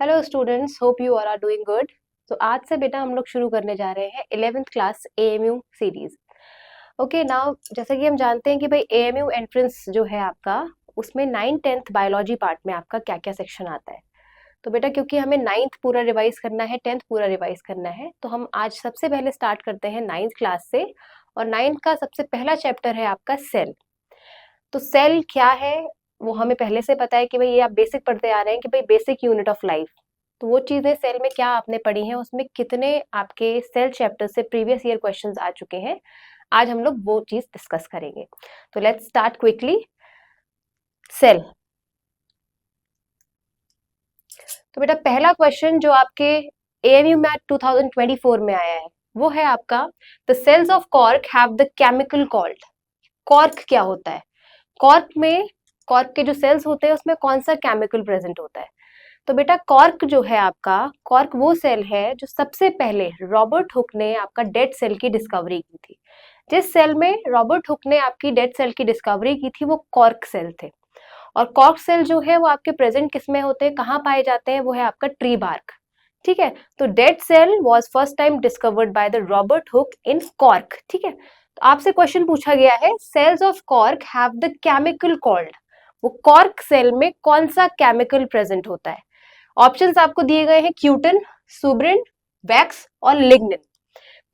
Hello students, hope you are doing good. तो आज से बेटा हम लोग शुरू करने जा रहे हैं 11th class AMU series. Okay now, जैसा कि हम जानते हैं कि भाई एएमयू एंट्रेंस जो है आपका, उसमें 9th 10th बायोलॉजी पार्ट में आपका क्या क्या सेक्शन आता है। तो बेटा क्योंकि हमें 9th पूरा रिवाइज करना है, 10th पूरा रिवाइज करना है, तो हम आज सबसे पहले स्टार्ट करते हैं 9th क्लास से। और 9th का सबसे पहला चैप्टर है आपका सेल। तो सेल क्या है वो हमें पहले से पता है कि भाई ये आप बेसिक पढ़ते आ रहे हैं कि भाई बेसिक यूनिट ऑफ लाइफ। तो वो चीजें सेल में क्या आपने पढ़ी हैं, उसमें कितने आपके सेल चैप्टर से प्रीवियस ईयर क्वेश्चंस आ चुके हैं, आज हम लोग वो चीज डिस्कस करेंगे। तो लेट्स स्टार्ट क्विकली। सेल। तो बेटा पहला क्वेश्चन जो आपके एएमयू मैथ 2024 में आया है वो है आपका, the cells of cork have the chemical called. Cork क्या होता है? कॉर्क में, कॉर्क के जो सेल्स होते हैं उसमें कौन सा केमिकल प्रेजेंट होता है? तो बेटा कॉर्क जो है आपका, कॉर्क वो सेल है जो सबसे पहले रॉबर्ट हुक ने आपका डेड सेल की डिस्कवरी की थी। जिस सेल में रॉबर्ट हुक ने आपकी डेड सेल की डिस्कवरी की थी वो कॉर्क सेल थे। और कॉर्क सेल जो है वो आपके प्रेजेंट किस में होते हैं, कहाँ पाए जाते हैं? वो है आपका ट्री बार्क। ठीक है, तो dead cell was first time discovered by the Robert Hooke in cork. ठीक है, तो आपसे क्वेश्चन पूछा गया है, cells of cork have the chemical called. वो कॉर्क सेल में कौन सा केमिकल प्रेजेंट होता है? ऑप्शंस आपको दिए गए हैं, क्यूटिन, सुब्रिन, वैक्स और लिग्निन।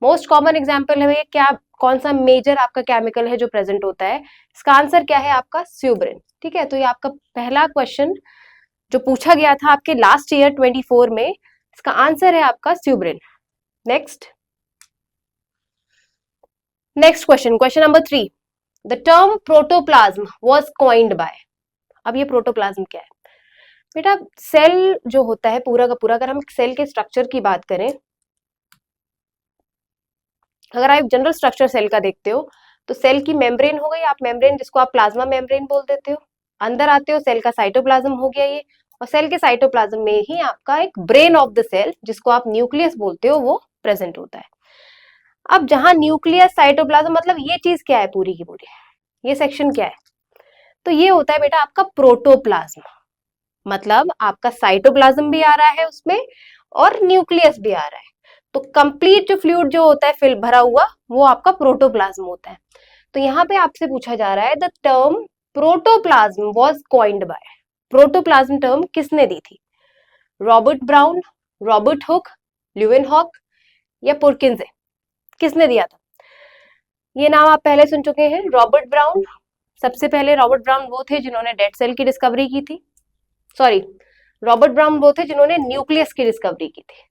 मोस्ट कॉमन एग्जांपल है क्या, कौन सा मेजर आपका केमिकल है जो प्रेजेंट होता है? इसका आंसर क्या है आपका? स्यूब्रिन। ठीक है, तो ये आपका पहला क्वेश्चन जो पूछा गया था आपके लास्ट ईयर 24 में, इसका आंसर है आपका स्यूब्रिन। Next next question, question number 3, the term protoplasm was coined by. अब ये प्रोटोप्लाज्म क्या है बेटा? सेल जो होता है पूरा का पूरा, अगर हम सेल के स्ट्रक्चर की बात करें, अगर आप जनरल स्ट्रक्चर सेल का देखते हो तो सेल की मेम्ब्रेन हो गई, आप मेम्ब्रेन जिसको आप प्लाज्मा मेम्ब्रेन बोल देते हो। अंदर आते हो, सेल का साइटोप्लाज्म हो गया ये। और सेल के साइटोप्लाज्म में ही आपका एक ब्रेन ऑफ द सेल, जिसको आप न्यूक्लियस बोलते हो, वो प्रेजेंट होता है। अब जहां न्यूक्लियस साइटोप्लाज्म, मतलब ये चीज क्या है पूरी की पूरी, ये सेक्शन क्या है? तो ये होता है बेटा आपका प्रोटोप्लाज्म। मतलब आपका साइटोप्लाज्म भी आ रहा है उसमें और न्यूक्लियस भी आ रहा है। तो कंप्लीट जो फ्लूइड जो होता है फिल भरा हुआ, वो आपका प्रोटोप्लाज्म होता है। तो यहाँ पे आपसे पूछा जा रहा है, the term protoplasm was coined bye. Protoplasm term किसने दी थी? Robert brown, Robert Hooke, Leeuwenhoek या पुरकिंजे? किसने दिया था? ये नाम आप पहले सुन चुके हैं, रॉबर्ट ब्राउन। सबसे पहले रॉबर्ट ब्राउन वो थे जिन्होंने डेड सेल की डिस्कवरी की थी। सॉरी, रॉबर्ट ब्राउन वो थे जिन्होंने न्यूक्लियस की डिस्कवरी की थी।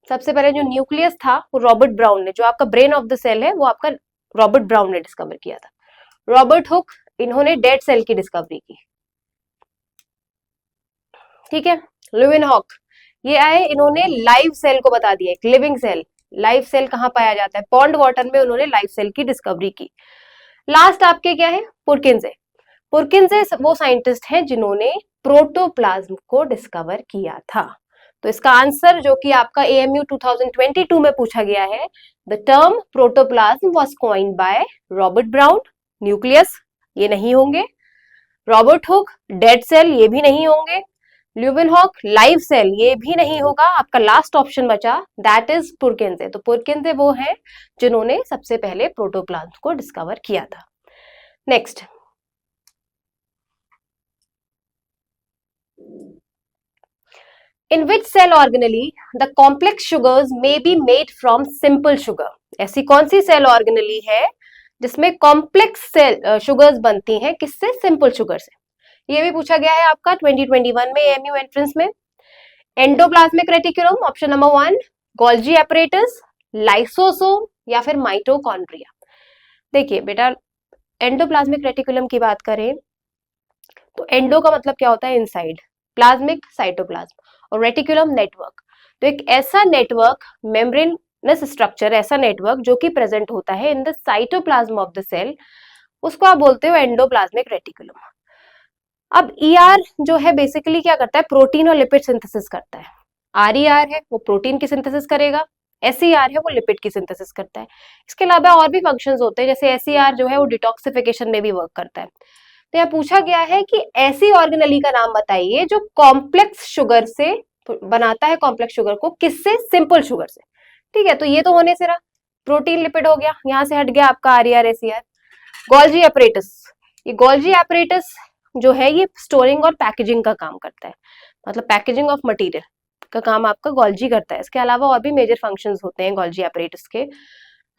सबसे पहले जो न्यूक्लियस था वो रॉबर्ट ब्राउन ने, जो आपका ब्रेन ऑफ द सेल है वो आपका रॉबर्ट ब्राउन ने डिस्कवर किया था। रॉबर्ट हुक, इन्होंने डेड सेल की डिस्कवरी की। ठीक है, ल्यूवेनहॉक ये आए, इन्होंने लाइव सेल को बता दिया, एक लिविंग सेल। लाइव सेल कहाँ पाया जाता है? पॉन्ड वाटर में उन्होंने लाइव सेल की डिस्कवरी की। लास्ट आपके क्या है? पुरकिंजे। पुरकिंजे वो साइंटिस्ट हैं जिन्होंने प्रोटोप्लाज्म को डिस्कवर किया था। तो इसका आंसर जो कि आपका एएमयू 2022 में पूछा गया है, the term protoplasm was coined by Robert brown, nucleus ये नहीं होंगे, रॉबर्ट हुक डेड सेल ये भी नहीं होंगे, ल्यूवेनहॉक लाइव सेल ये भी नहीं होगा। आपका लास्ट ऑप्शन बचा, दैट इज पुरकिंजे। तो पुरकिंजे वो हैं जिन्होंने सबसे पहले प्रोटोप्लाज्म को डिस्कवर किया था। Next, In which cell organelle the complex sugars may be made from simple sugar? ऐसी कौन सी सेल ऑर्गेनली है जिसमें कॉम्प्लेक्स सेल शुगर्स बनती हैं? किससे? सिंपल शुगर से। ये भी पूछा गया है आपका 2021 में एएमयू एंट्रेंस में। Endoplasmic reticulum option number 1, Golgi apparatus, lysosome या फिर माइटोकॉन्ड्रिया। देखिए बेटा, एंडोप्लाज्मिक रेटिकुलम की बात करें तो एंडो का मतलब क्या होता है? इनसाइड, प्लाज्मिक साइटोप्लाज्म, और रेटिकुलम नेटवर्क। तो एक ऐसा नेटवर्क, मेम्ब्रेनस स्ट्रक्चर, ऐसा नेटवर्क जो कि प्रेजेंट होता है in the cytoplasm of the cell, उसको आप बोलते हो एंडोप्लाज्मिक रेटिकुलम। अब ईआर जो है बेसिकली क्या करता है? प्रोटीन और लिपिड सिंथेसिस करता है। आरईआर है वो प्रोटीन की सिंथेसिस करेगा, एसईआर है वो लिपिड की सिंथेसिस करता है। इसके अलावा और भी फंक्शंस होते हैं, जैसे एसईआर जो है वो डिटॉक्सिफिकेशन में भी वर्क करता है। तो यहाँ पूछा गया है कि ऐसी ऑर्गेनेली का नाम बताइए जो कॉम्प्लेक्स शुगर से बनाता है, कॉम्प्लेक्स शुगर को किससे? सिंपल शुगर से। ठीक है, तो ये तो होने से रहा, प्रोटीन लिपिड हो गया, यहां से हट गया आपका आरईआर एसीआर। गोल्जी एपरेटस, ये गोल्जी एपरेटस जो है ये स्टोरिंग और पैकेजिंग का काम करता है, मतलब पैकेजिंग ऑफ मटेरियल का काम आपका गोल्जी करता है। इसके अलावा और भी मेजर फंक्शंस होते हैं गोल्जी एपरेटस के।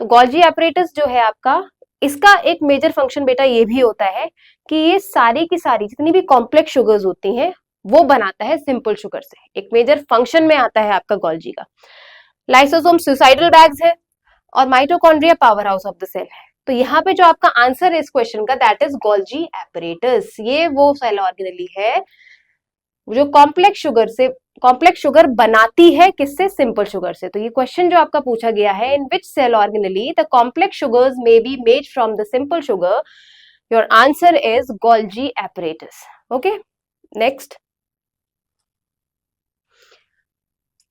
तो गोल्जी एपरेटस जो है आपका, इसका एक मेजर फंक्शन बेटा ये भी होता है कि ये सारी की सारी जितनी भी कॉम्प्लेक्स शुगर्स होती हैं वो बनाता है सिंपल शुगर से, एक मेजर फंक्शन में आता है आपका गोल्जी का। लाइसोसोम सुसाइडल बैग्स है और mitochondria power house of the cell है। तो यहाँ पे जो आपका आंसर है इस क्वेश्चन का दैट इज गोल्जी एपरेटस। ये वो सेल ऑर्गेनेली है जो कॉम्प्लेक्स शुगर बनाती है किससे? सिंपल शुगर से। तो ये क्वेश्चन जो आपका पूछा गया है, in which cell organelle the complex sugars may be made from the simple sugar, your answer is Golgi apparatus. Okay, next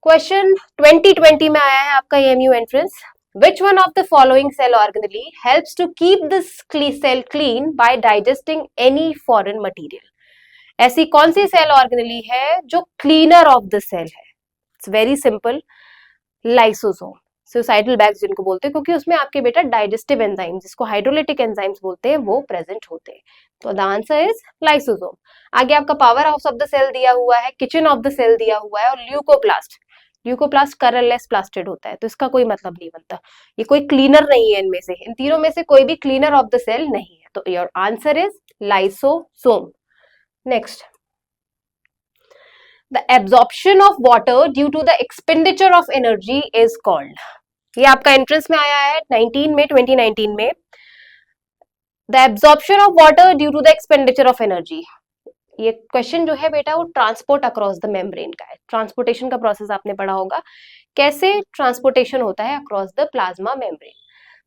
question 2020 में आया है आपका AMU entrance. Which one of the following cell organelle helps to keep the cell clean by digesting any foreign material? ऐसी कौन सी cell organelle है जो cleaner of the cell है? It's very simple, lysosome suicidal bags जिनको बोलते हैं, क्योंकि उसमें आपके बेटा डाइजेस्टिव एंजाइम जिसको हाइड्रोलिटिक एंजाइम्स बोलते हैं वो प्रेजेंट होते हैं। तो द आंसर इज लाइसोसोम। आगे आपका power house of the cell दिया हुआ है, किचन ऑफ द सेल दिया हुआ है, और ल्यूकोप्लास्ट, ल्यूकोप्लास्ट कलरलेस प्लास्टिड होता है, तो इसका कोई मतलब नहीं बनता, ये कोई क्लीनर नहीं है इनमें से, इन तीनों में से कोई भी क्लीनर ऑफ द सेल नहीं है। तो your answer is lysosome. Next, the absorption of water due to the expenditure of energy is called. ये आपका एंट्रेंस में आया है 2019 में। The absorption of water due to the expenditure of energy, ये क्वेश्चन जो है बेटा वो ट्रांसपोर्ट अक्रॉस द मेम्ब्रेन का है। ट्रांसपोर्टेशन का प्रोसेस आपने पढ़ा होगा, कैसे ट्रांसपोर्टेशन होता है अक्रॉस द प्लाज्मा मेम्ब्रेन।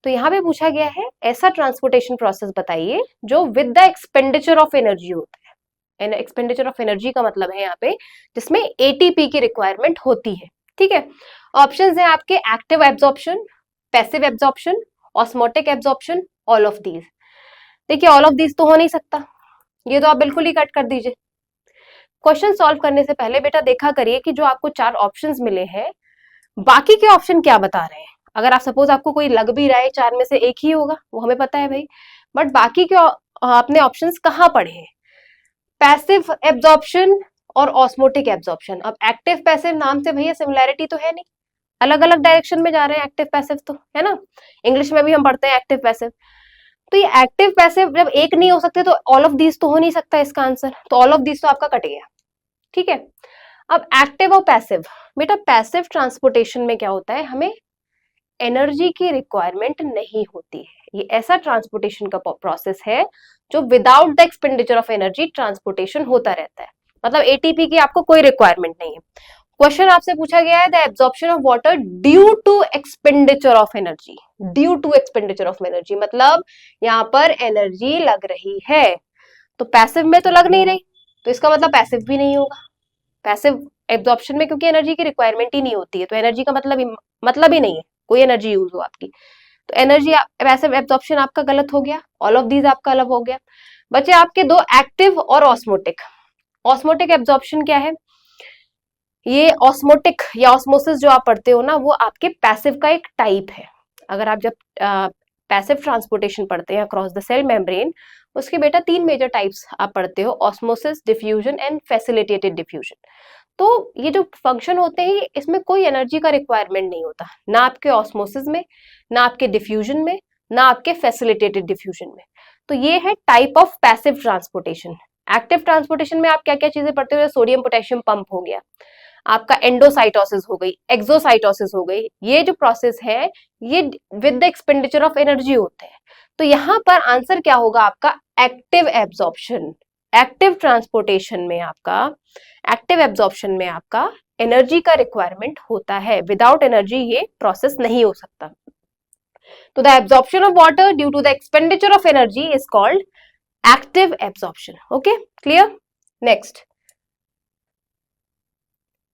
तो यहाँ पे पूछा गया है ऐसा ट्रांसपोर्टेशन प्रोसेस बताइए जो with the expenditure of energy होता है। एक्सपेंडिचर ऑफ एनर्जी का मतलब है यहाँ पे जिसमें एटीपी की रिक्वायरमेंट होती है। ठीक है, ऑप्शंस हैं आपके active absorption, passive absorption, osmotic absorption, all of these. देखिए ऑल ऑफ दीज तो हो नहीं सकता, ये तो आप बिल्कुल ही कट कर दीजिए। क्वेश्चन सॉल्व करने से पहले बेटा देखा करिए कि जो आपको 4 ऑप्शंस मिले हैं बाकी के ऑप्शन क्या बता रहे हैं। अगर आप सपोज आपको कोई लग भी रहा है 4 में से एक ही होगा, वो हमें पता है भाई, बट बाकी के आपने ऑप्शंस कहाँ पढ़े हैं? पैसिव एब्जॉर्प्शन और ऑस्मोटिक एब्जॉर्प्शन। अब एक्टिव पैसिव नाम से भैया सिमिलैरिटी तो है नहीं, अलग अलग डायरेक्शन में जा रहे हैं एक्टिव पैसिव, तो है ना, इंग्लिश में भी हम पढ़ते हैं एक्टिव पैसिव। तो ये एक्टिव पैसिव जब एक नहीं हो सकते तो ऑल ऑफ दीज तो हो नहीं सकता इसका आंसर, तो ऑल ऑफ दीज तो आपका कट गया। ठीक है, अब एक्टिव और पैसिव, बेटा पैसिव ट्रांसपोर्टेशन में क्या होता है, हमें एनर्जी की रिक्वायरमेंट नहीं होती है। ये ऐसा ट्रांसपोर्टेशन का प्रोसेस है जो without the expenditure of energy transportation होता रहता है, मतलब एटीपी की आपको कोई रिक्वायरमेंट नहीं है। क्वेश्चन आपसे पूछा गया है the absorption of water due to expenditure of energy, due to expenditure of energy मतलब यहाँ पर एनर्जी लग रही है, तो पैसिव में तो लग नहीं रही, तो इसका मतलब पैसिव भी नहीं होगा। पैसिव एब्जॉर्प्शन में क्योंकि एनर्जी की रिक्वायरमेंट ही नहीं होती है, तो एनर्जी का मतलब ही नहीं है कोई एनर्जी यूज हो आपकी, तो एनर्जी पैसिव एब्जॉर्प्शन आपका गलत हो गया, ऑल ऑफ दीज आपका अलग हो गया। बचे आपके दो एक्टिव और ऑस्मोटिक। ऑस्मोटिक एब्जॉर्प्शन क्या है? ये ऑस्मोटिक या ऑस्मोसिस जो आप पढ़ते हो ना वो आपके पैसिव का एक टाइप है। अगर आप जब पैसिव ट्रांसपोर्टेशन पढ़ते हैं अक्रॉस द सेल मेम्ब्रेन, उसके बेटा 3 मेजर टाइप्स आप पढ़ते हो, osmosis, diffusion and facilitated diffusion. तो ये जो फंक्शन होते हैं इसमें कोई एनर्जी का रिक्वायरमेंट नहीं होता, ना आपके ऑस्मोसिस में, ना आपके डिफ्यूजन में, ना आपके फैसिलिटेटेड डिफ्यूजन में। तो ये है type of passive transportation. Active transportation में आप क्या क्या चीजें पढ़ते हो? सोडियम पोटेशियम पंप हो गया, आपका एंडोसाइटोसिस हो गई, एक्सोसाइटोसिस हो गई, ये जो प्रोसेस है ये with the expenditure of energy होते हैं। तो यहाँ पर आंसर क्या होगा आपका? Active absorption. एक्टिव ट्रांसपोर्टेशन में आपका, एक्टिव एब्जॉर्प्शन में आपका एनर्जी का रिक्वायरमेंट होता है, विदाउट एनर्जी ये प्रोसेस नहीं हो सकता। तो the absorption of water due to the expenditure of energy is called active absorption. Okay, clear? Next,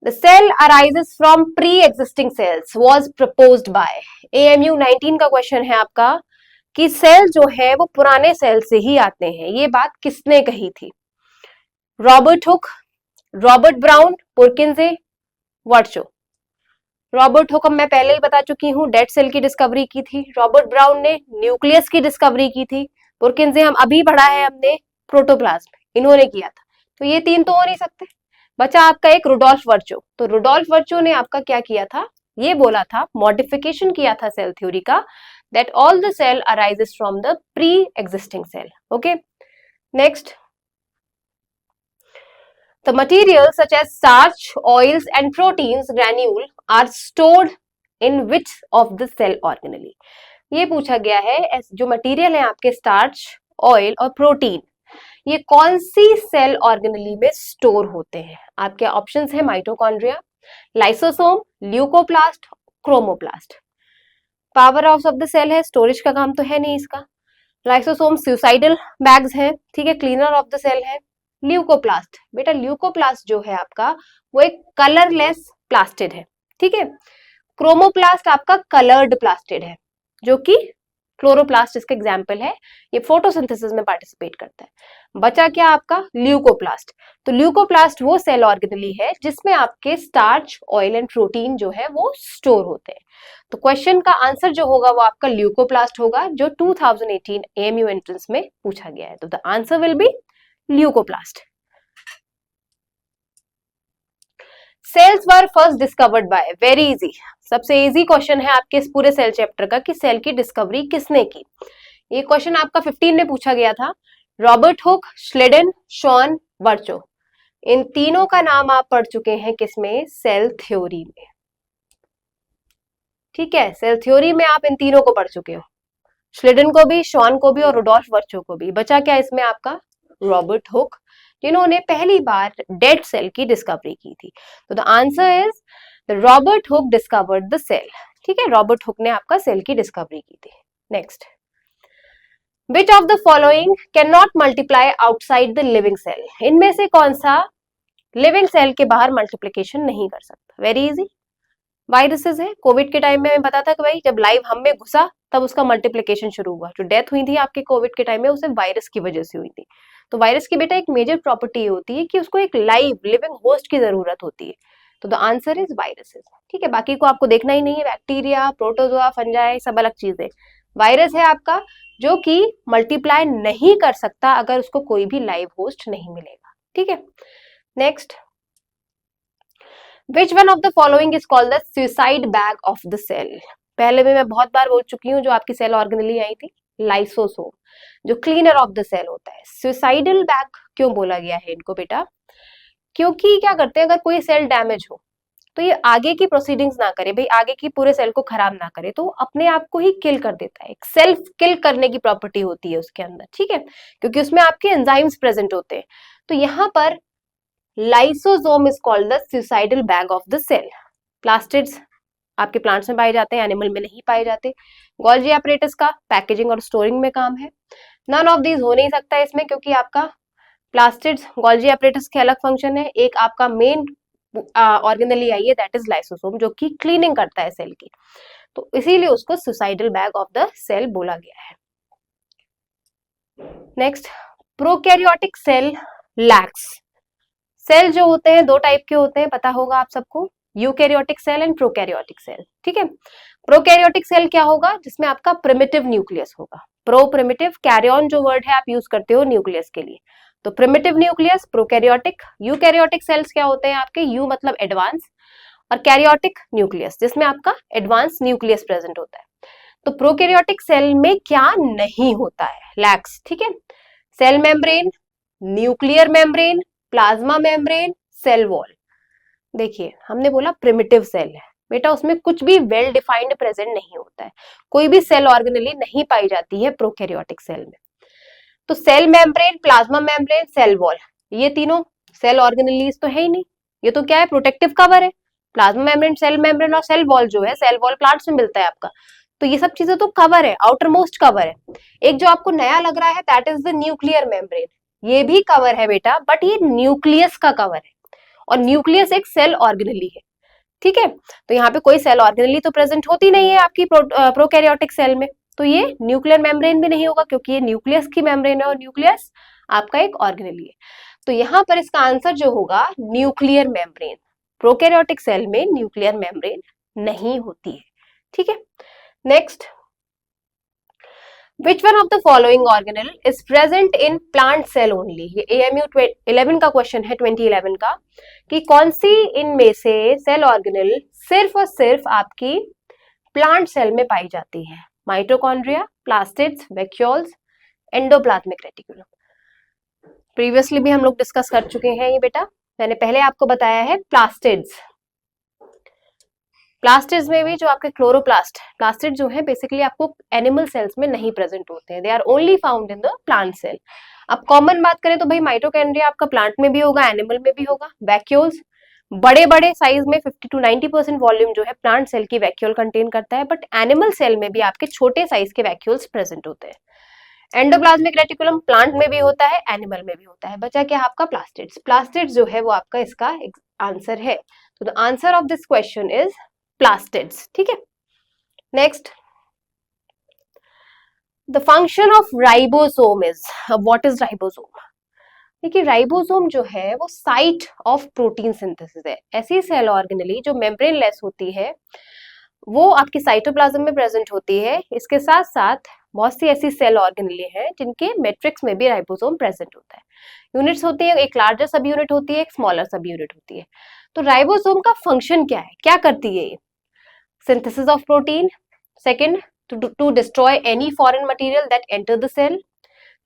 the cell arises from pre-existing cells was proposed by AMU 19 का question है आपका, कि cell जो है वो पुराने सेल से ही आते हैं, ये बात किसने कही थी? Robert Hooke, Robert Brown, Purkinje, Virchow. Robert Hooke मैं पहले ही बता चुकी हूँ, डेड सेल की डिस्कवरी की थी। रॉबर्ट ब्राउन ने न्यूक्लियस की डिस्कवरी की थी। पुरकिंजे हम अभी पढ़ा है हमने, प्रोटोप्लाज्म, इन्होंने किया था। तो ये तीन तो हो नहीं सकते। बचा आपका एक रुडोल्फ वर्चो। तो रुडोल्फ वर्चो ने आपका क्या किया था? ये बोला था, मॉडिफिकेशन किया था सेल थ्योरी का, that all the cell arises from the pre existing cell. Okay, next, the materials such as starch, oils and proteins granule are stored in which of the cell organelle? ये पूछा गया है, जो material है आपके starch, oil और protein, ये कौन सी सेल ऑर्गेनली में स्टोर होते हैं? आपके ऑप्शंस है mitochondria, lysosome, leucoplast, chromoplast. Power house of the cell है, स्टोरेज का काम तो है नहीं इसका। लाइसोसोम सुसाइडल बैग्स है, ठीक है, क्लीनर ऑफ द सेल है। ल्यूकोप्लास्ट, बेटा ल्यूकोप्लास्ट जो है आपका वो एक कलरलेस प्लास्टिड है, ठीक है। क्रोमोप्लास्ट आपका कलर्ड प्लास्टिड है, जो कि क्लोरोप्लास्ट इसका एग्जाम्पल है, ये फोटोसिंथेसिस में पार्टिसिपेट करता है। बचा क्या आपका? ल्यूकोप्लास्ट। तो ल्यूकोप्लास्ट वो सेल ऑर्गेनली है जिसमें आपके स्टार्च, ऑयल एंड प्रोटीन जो है वो स्टोर होते हैं। तो क्वेश्चन का आंसर जो होगा वो आपका ल्यूकोप्लास्ट होगा, जो 2018 एएमयू एंट्रेंस में पूछा गया है। तो the answer will be leucoplast. Cells were first discovered by, very easy, सबसे इजी क्वेश्चन है आपके इस पूरे सेल चैप्टर का कि सेल की डिस्कवरी किसने की। ये क्वेश्चन आपका 15 में पूछा गया था। रॉबर्ट हुक, श्लेडन, शॉन, वर्चो, इन तीनों का नाम आप पढ़ चुके हैं किसमें? सेल थ्योरी में, ठीक है। सेल थ्योरी में आप इन तीनों को पढ़ चुके हो, श्लेडन को भी, शॉन को भी और रुडोल्फ वर्चो को भी। बचा क्या इसमें आपका? रॉबर्ट हुक, जिन्होंने पहली बार डेड सेल की डिस्कवरी की थी। तो the answer is Robert Hooke discovered the cell, ठीक है, रॉबर्ट हुक ने आपका सेल की डिस्कवरी की थी। Next, which of the following can not multiply outside the living cell? इनमें से कौन सा लिविंग सेल के बाहर मल्टीप्लीकेशन नहीं कर सकता? वेरी इजी, वायरसेस है। कोविड के टाइम में हमें पता था कि भाई जब लाइव हम में घुसा तब उसका मल्टीप्लीकेशन शुरू हुआ। जो डेथ हुई थी आपके कोविड के टाइम में, उसे वायरस की वजह से हुई थी। तो वायरस की बेटा एक मेजर प्रॉपर्टी होती है कि उसको एक लाइव लिविंग होस्ट की जरूरत होती है। तो द आंसर इज वायरसेस, ठीक है। बाकी को आपको देखना ही नहीं है, बैक्टीरिया, प्रोटोजोआ, फंजाई, सब अलग चीजें। वायरस है आपका जो कि मल्टीप्लाई नहीं कर सकता अगर उसको कोई भी लाइव होस्ट नहीं मिलेगा, ठीक है। Next, which one of the following is called the suicide bag of the cell? पहले भी मैं बहुत बार बोल चुकी हूँ, जो आपकी सेल ऑर्गेनली आई थी, लाइसोसोम, जो क्लीनर ऑफ द सेल होता है। सुसाइडल बैग क्यों बोला गया है इनको बेटा? क्योंकि क्या करते हैं, अगर कोई सेल डैमेज हो तो ये आगे की प्रोसीडिंग्स ना करे, भाई आगे की पूरे सेल को खराब ना करे, तो अपने आप को ही किल कर देता है। सेल्फ किल करने की प्रॉपर्टी होती है उसके अंदर, ठीक है, क्योंकि उसमें आपके एंजाइम्स प्रेजेंट होते हैं। तो यहाँ पर lysosome is called the suicidal bag of the cell. Plastids आपके प्लांट्स में पाए जाते हैं, एनिमल में नहीं पाए जाते। गोल्जी एपरेटस का पैकेजिंग और स्टोरिंग में काम है। नन ऑफ दीज हो नहीं सकता इसमें, क्योंकि आपका प्लास्टिड्स, गोल्जी एपरेटस के अलग फंक्शन है। एक आपका मेन ऑर्गेनली आई है, दैट इज लाइसोसोम, जो कि क्लीनिंग करता है सेल की। तो इसीलिए उसको suicidal bag of the cell बोला गया है। Next, prokaryotic cell lacks. Cell जो होते हैं दो टाइप के होते हैं, पता होगा आप सबको, eukaryotic cell and prokaryotic cell, ठीक है। प्रोकैरियोटिक सेल क्या होगा? जिसमें आपका प्रिमिटिव न्यूक्लियस होगा। प्रो प्रिमिटिव, कैरियन जो वर्ड है आप यूज करते हो न्यूक्लियस के लिए, तो primitive nucleus prokaryotic. Eukaryotic cells क्या होते हैं आपके? यू मतलब एडवांस, और कैरियोटिक न्यूक्लियस जिसमें आपका एडवांस न्यूक्लियस प्रेजेंट होता है। तो प्रोकैरियोटिक सेल में क्या नहीं होता है? लैक्स, ठीक है। Cell membrane, nuclear membrane, plasma membrane, cell wall. देखिए हमने बोला प्रिमिटिव सेल है बेटा, उसमें कुछ भी वेल डिफाइंड प्रेजेंट नहीं होता है, कोई भी सेल ऑर्गेनली नहीं पाई जाती है प्रोकैरियोटिक सेल में। तो cell membrane, plasma membrane, cell wall, ये तीनों सेल ऑर्गेनलीज तो है ही नहीं, ये तो क्या है? प्रोटेक्टिव कवर है। प्लाज्मा मेम्ब्रेन, सेल मेम्ब्रेन और सेल वॉल जो है, सेल वॉल प्लांट्स में मिलता है आपका, तो ये सब चीजें तो कवर है, आउटर मोस्ट कवर है। एक जो आपको नया लग रहा है that is the nuclear membrane, ये भी कवर है बेटा, बट ये न्यूक्लियस का कवर है, और न्यूक्लियस एक सेल ऑर्गेनली है, ठीक है। तो यहाँ पे कोई सेल ऑर्गेनली तो प्रेजेंट होती नहीं है आपकी प्रोकैरियोटिक सेल में। तो ये न्यूक्लियर मेम्ब्रेन भी नहीं होगा क्योंकि ये न्यूक्लियस की मेम्ब्रेन है और न्यूक्लियस आपका एक ऑर्गेनेल है। तो यहां पर इसका आंसर जो होगा न्यूक्लियर मेम्ब्रेन। प्रोकैरियोटिक सेल में न्यूक्लियर मेम्ब्रेन नहीं होती है। ठीक है, next, Which one of the following organelle is present in plant cell only? ये AMU 11 का क्वेश्चन है, 2011 का, कि कौन सी इनमें से सेल ऑर्गेनेल सिर्फ और सिर्फ आपकी प्लांट सेल में पाई जाती है? Mitochondria, plastids, vacuoles, endoplasmic reticulum. Previously भी हम लोग डिस्कस कर चुके हैं ये बेटा, मैंने पहले आपको बताया है प्लास्टिड्स। प्लास्टिड्स में भी जो आपके क्लोरोप्लास्ट, प्लास्टिड जो है बेसिकली आपको एनिमल सेल्स में नहीं प्रेजेंट होते हैं, they are only found in the plant cell. अब कॉमन बात करें तो भाई माइटोकॉन्ड्रिया आपका प्लांट में भी होगा, एनिमल में भी होगा। वैक्यूल्स बड़े बड़े साइज में 50 to 90% वॉल्यूम जो है प्लांट सेल की वैक्यूल कंटेन करता है, बट एनिमल सेल में भी आपके छोटे साइज के वैक्यूल्स प्रेजेंट होते हैं। एंडोप्लाज्मिक रेटिकुलम प्लांट में भी होता है, एनिमल में भी होता है। बचा क्या आपका प्लास्टिड्स। प्लास्टिड्स जो है वो आपका इसका आंसर है। तो the answer of this question is plastids. ठीक है, next, the function of ribosome is, what is ribosome? देखिए राइबोसोम जो है वो साइट ऑफ प्रोटीन सिंथेसिस है। ऐसी सेल ऑर्गेनेली जो मेम्ब्रेन लेस होती है वो आपकी साइटोप्लाज्म में प्रेजेंट होती है। इसके साथ साथ बहुत सी ऐसी सेल ऑर्गेनेली हैं जिनके मैट्रिक्स में भी राइबोसोम प्रेजेंट होता है। यूनिट्स होती है, एक लार्जर सब यूनिट होती है, एक स्मॉलर सब यूनिट होती है। तो राइबोसोम का फंक्शन क्या है, क्या करती है ये? Synthesis of protein. Second, to destroy any foreign material that enter the cell.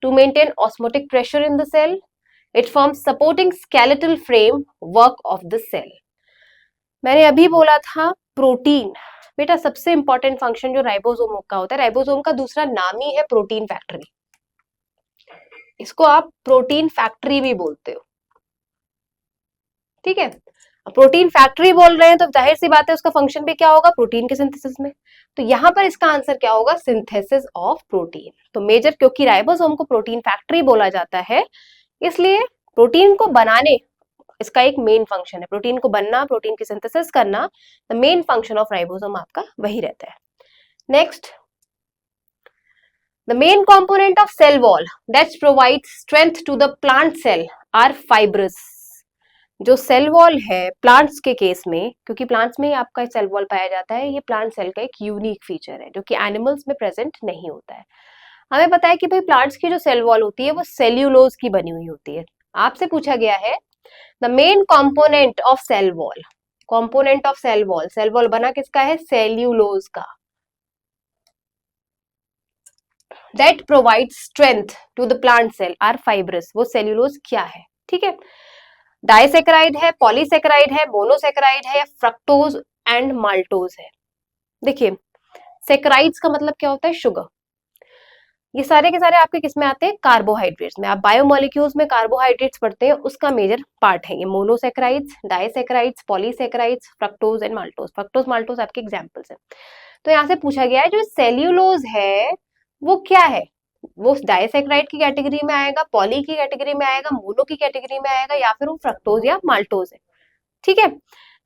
To maintain osmotic pressure in the cell. It forms supporting skeletal frame work of the cell. मैंने अभी बोला था प्रोटीन। बेटा सबसे इंपॉर्टेंट फंक्शन जो ribosome का होता है, राइबोसोम का दूसरा नाम ही है प्रोटीन फैक्ट्री। इसको आप प्रोटीन फैक्ट्री भी बोलते हो। ठीक है, प्रोटीन फैक्ट्री बोल रहे हैं तो जाहिर सी बात है उसका फंक्शन भी क्या होगा, प्रोटीन के सिंथेसिस में। तो यहां पर इसका आंसर क्या होगा, सिंथेसिस ऑफ प्रोटीन। तो मेजर, क्योंकि राइबोसोम को प्रोटीन फैक्ट्री बोला जाता है इसलिए प्रोटीन को बनाने इसका एक मेन फंक्शन है। प्रोटीन को बनना, प्रोटीन की सिंथेसिस करना, the main function of ribosome आपका वही रहता है। Next, the main component of cell wall that provides strength to the plant cell are fibrous. जो सेल वॉल है प्लांट्स के केस में, क्योंकि प्लांट्स में ही आपका सेल वॉल पाया जाता है, ये प्लांट सेल का एक यूनिक फीचर है जो कि एनिमल्स में प्रेजेंट नहीं होता है। हमें पता है कि भाई प्लांट्स की जो सेल वॉल होती है वो सेल्यूलोज की बनी हुई होती है। आपसे पूछा गया है the main component of cell wall, component of cell wall, cell wall बना किसका है, सेल्यूलोज का। That provide strength to the plant cell are fibrous, वो सेल्यूलोज क्या है? ठीक है, डाइसेक्राइड है, पॉलीसेक्राइड है, मोनोसेक्राइड है, या फ्रक्टोज एंड माल्टोज है? देखिए सेक्राइड्स का मतलब क्या होता है, शुगर। ये सारे के सारे आपके किस में आते हैं, कार्बोहाइड्रेट्स में। आप बायोमोलिक्यूल्स में कार्बोहाइड्रेट्स पढ़ते हैं, उसका मेजर पार्ट है ये monosaccharides, disaccharides, polysaccharides, fructose and maltose. Fructose maltose आपके एग्जाम्पल्स हैं। तो यहाँ से पूछा गया है जो सेल्यूलोज है वो क्या है, वो डाइसेक्राइड की कैटेगरी में आएगा, पॉली की कैटेगरी में आएगा, मोनो की कैटेगरी में आएगा, या फिर वो फ्रक्टोज या माल्टोज है। ठीक है,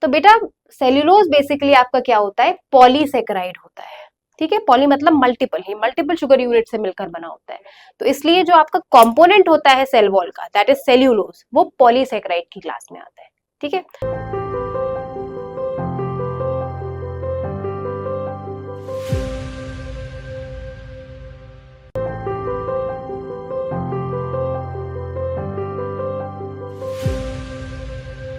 तो बेटा सेल्यूलोज बेसिकली आपका क्या होता है, पॉलीसेक्राइड होता है। ठीक है, पॉली मतलब मल्टीपल, ही मल्टीपल शुगर यूनिट से मिलकर बना होता है। तो इसलिए जो आपका कंपोनेंट होता है सेल वॉल का, दैट इज सेल्यूलोज, वो पॉलीसेक्राइड की क्लास में आता है। ठीक है।